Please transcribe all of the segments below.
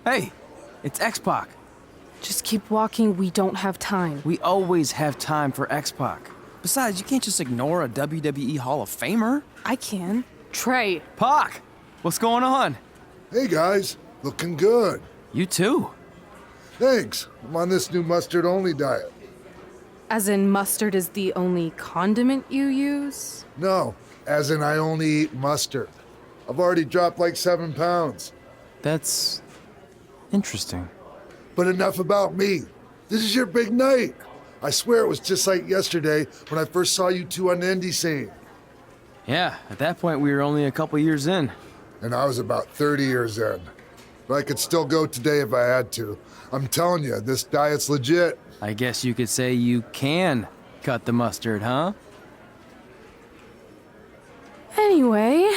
Hey, it's X-Pac. Just keep walking, we don't have time. We always have time for X-Pac. Besides, you can't just ignore a WWE Hall of Famer. I can. Trey. Pac! What's going on? Hey guys, looking good. You too. Thanks. I'm on this new mustard-only diet. As in mustard is the only condiment you use? No, as in I only eat mustard. I've already dropped like 7 pounds. That's interesting. But enough about me. This is your big night. I swear it was just like yesterday when I first saw you two on the indie scene. Yeah, at that point we were only a couple years in. And I was about 30 years in. But I could still go today if I had to. I'm telling you, this diet's legit. I guess you could say you can cut the mustard, huh? Anyway,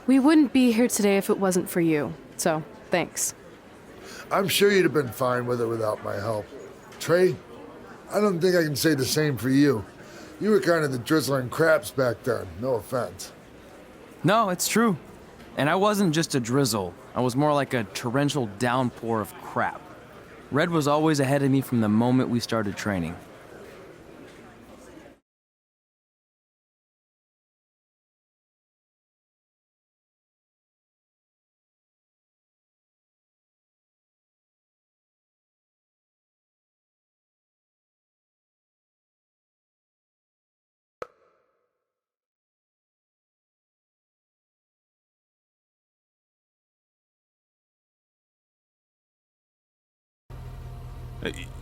we wouldn't be here today if it wasn't for you. So, thanks. I'm sure you'd have been fine with it without my help. Trey, I don't think I can say the same for you. You were kind of the drizzling craps back then, no offense. No, it's true. And I wasn't just a drizzle. I was more like a torrential downpour of crap. Red was always ahead of me from the moment we started training.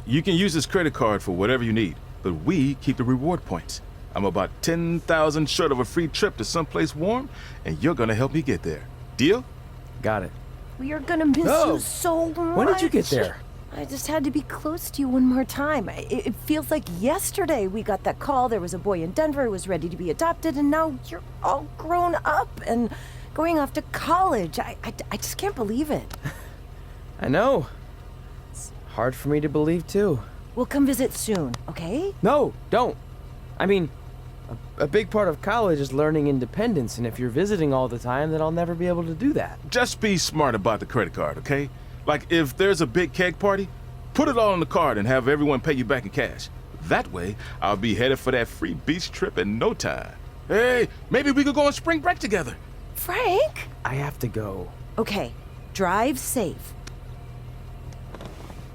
You can use this credit card for whatever you need, but we keep the reward points. I'm about 10,000 short of a free trip to someplace warm, and you're gonna help me get there. Deal? Got it. We are gonna miss you so much. When did you get there? I just had to be close to you one more time. It feels like yesterday we got that call. There was a boy in Denver who was ready to be adopted, and now you're all grown up and going off to college. I just can't believe it. I know. It's hard for me to believe, too. We'll come visit soon, okay? No, don't. I mean, a big part of college is learning independence, and if you're visiting all the time, then I'll never be able to do that. Just be smart about the credit card, okay? Like, if there's a big keg party, put it all on the card and have everyone pay you back in cash. That way, I'll be headed for that free beach trip in no time. Hey, maybe we could go on spring break together. Frank? I have to go. Okay, drive safe.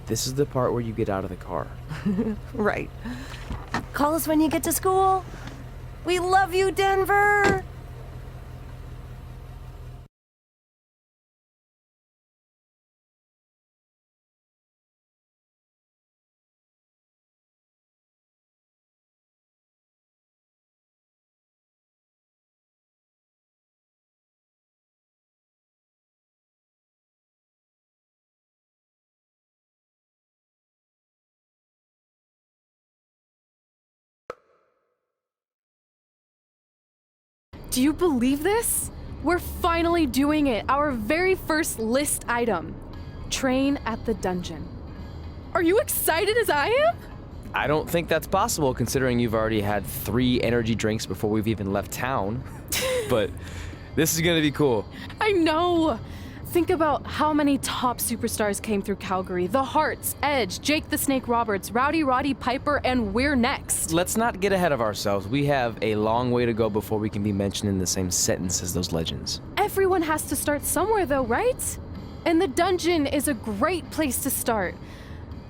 This is the part where you get out of the car. Right. Call us when you get to school. We love you, Denver! Do you believe this? We're finally doing it. Our very first list item. Train at the dungeon. Are you excited as I am? I don't think that's possible, considering you've already had 3 energy drinks before we've even left town. But this is gonna be cool. I know. Think about how many top superstars came through Calgary. The Hearts, Edge, Jake the Snake Roberts, Rowdy Roddy Piper, and we're next. Let's not get ahead of ourselves. We have a long way to go before we can be mentioned in the same sentence as those legends. Everyone has to start somewhere though, right? And the dungeon is a great place to start.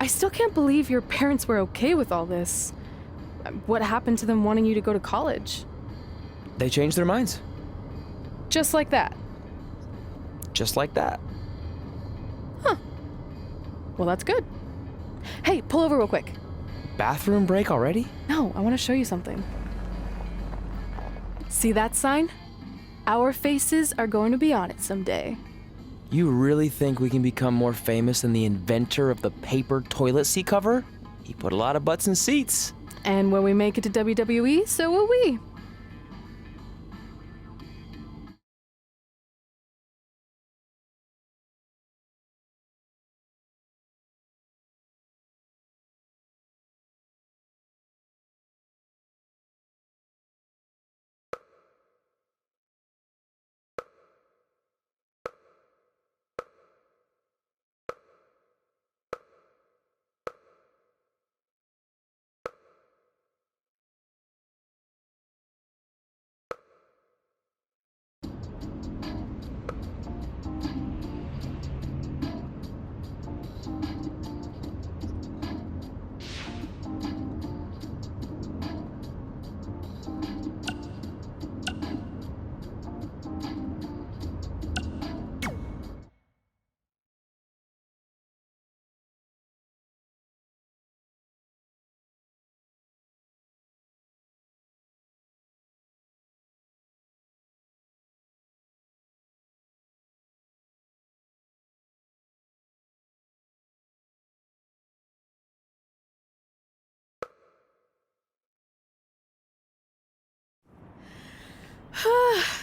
I still can't believe your parents were okay with all this. What happened to them wanting you to go to college? They changed their minds. Just like that. Just like that. Huh. Well, that's good. Hey, pull over real quick. Bathroom break already? No, I want to show you something. See that sign? Our faces are going to be on it someday. You really think we can become more famous than the inventor of the paper toilet seat cover? He put a lot of butts in seats. And when we make it to WWE, so will we.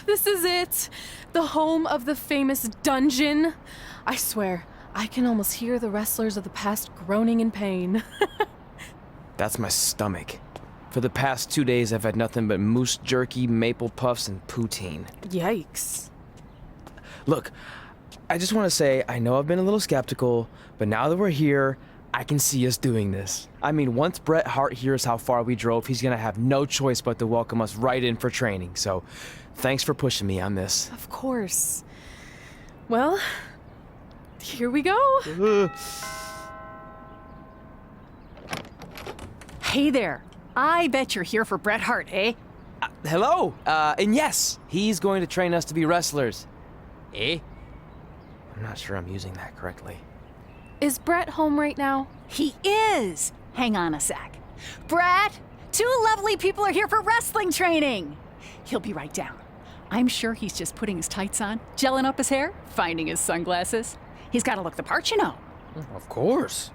This is it. The home of the famous dungeon. I swear, I can almost hear the wrestlers of the past groaning in pain. That's my stomach. For the past 2 days, I've had nothing but moose jerky, maple puffs, and poutine. Yikes. Look, I just want to say, I know I've been a little skeptical, but now that we're here, I can see us doing this. I mean, once Bret Hart hears how far we drove, he's gonna have no choice but to welcome us right in for training. So, thanks for pushing me on this. Of course. Well, here we go. Hey there. I bet you're here for Bret Hart, eh? Hello, and yes, he's going to train us to be wrestlers. Eh? I'm not sure I'm using that correctly. Is Brett home right now? He is. Hang on a sec. Bret, 2 lovely people are here for wrestling training. He'll be right down. I'm sure he's just putting his tights on, gelling up his hair, finding his sunglasses. He's got to look the part, you know. Of course.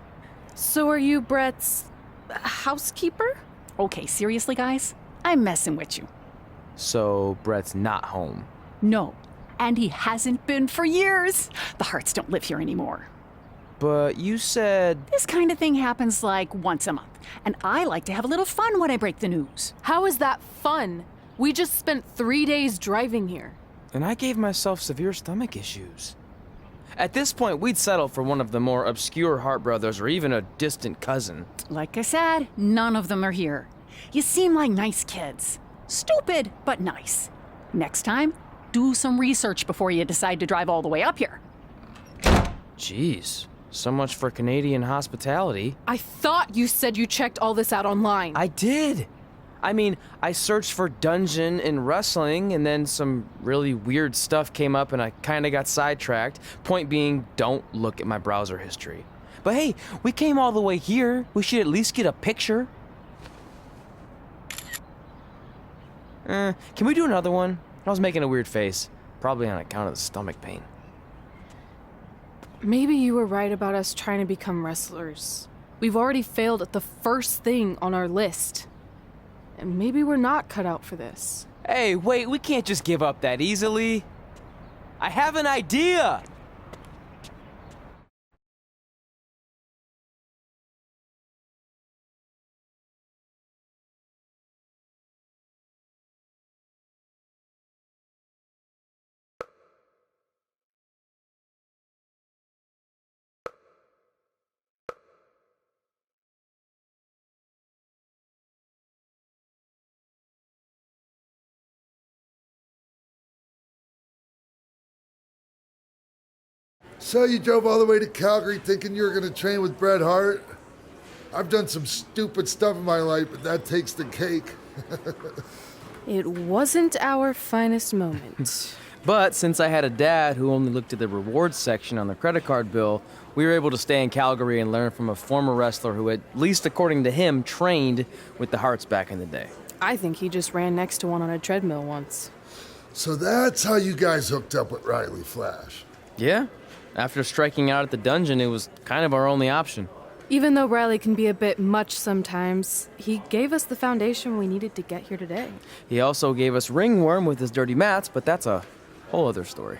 So are you Brett's housekeeper? Okay, seriously, guys? I'm messing with you. So, Brett's not home. No, and he hasn't been for years. The Harts don't live here anymore. But you said... This kind of thing happens like once a month, and I like to have a little fun when I break the news. How is that fun? We just spent 3 days driving here. And I gave myself severe stomach issues. At this point, we'd settle for one of the more obscure Hart brothers or even a distant cousin. Like I said, none of them are here. You seem like nice kids. Stupid, but nice. Next time, do some research before you decide to drive all the way up here. Jeez, so much for Canadian hospitality. I thought you said you checked all this out online. I did. I mean, I searched for dungeon in wrestling, and then some really weird stuff came up, and I kind of got sidetracked. Point being, don't look at my browser history. But hey, we came all the way here. We should at least get a picture. Can we do another one? I was making a weird face, probably on account of the stomach pain. Maybe you were right about us trying to become wrestlers. We've already failed at the first thing on our list. And maybe we're not cut out for this. Hey, wait, we can't just give up that easily. I have an idea! So you drove all the way to Calgary thinking you were going to train with Bret Hart? I've done some stupid stuff in my life, but that takes the cake. It wasn't our finest moment. But since I had a dad who only looked at the rewards section on the credit card bill, we were able to stay in Calgary and learn from a former wrestler who, at least according to him, trained with the Harts back in the day. I think he just ran next to one on a treadmill once. So that's how you guys hooked up with Riley Flash. Yeah. After striking out at the dungeon, it was kind of our only option. Even though Riley can be a bit much sometimes, he gave us the foundation we needed to get here today. He also gave us ringworm with his dirty mats, but that's a whole other story.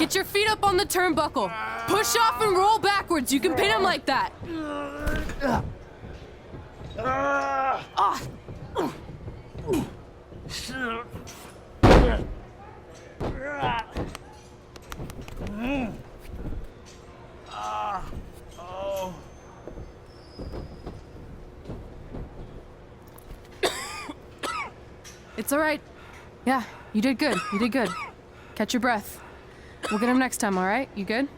Get your feet up on the turnbuckle. Push off and roll backwards. You can pin him like that. Ah. It's all right. Yeah, you did good. You did good. Catch your breath. We'll get him next time, all right? You good?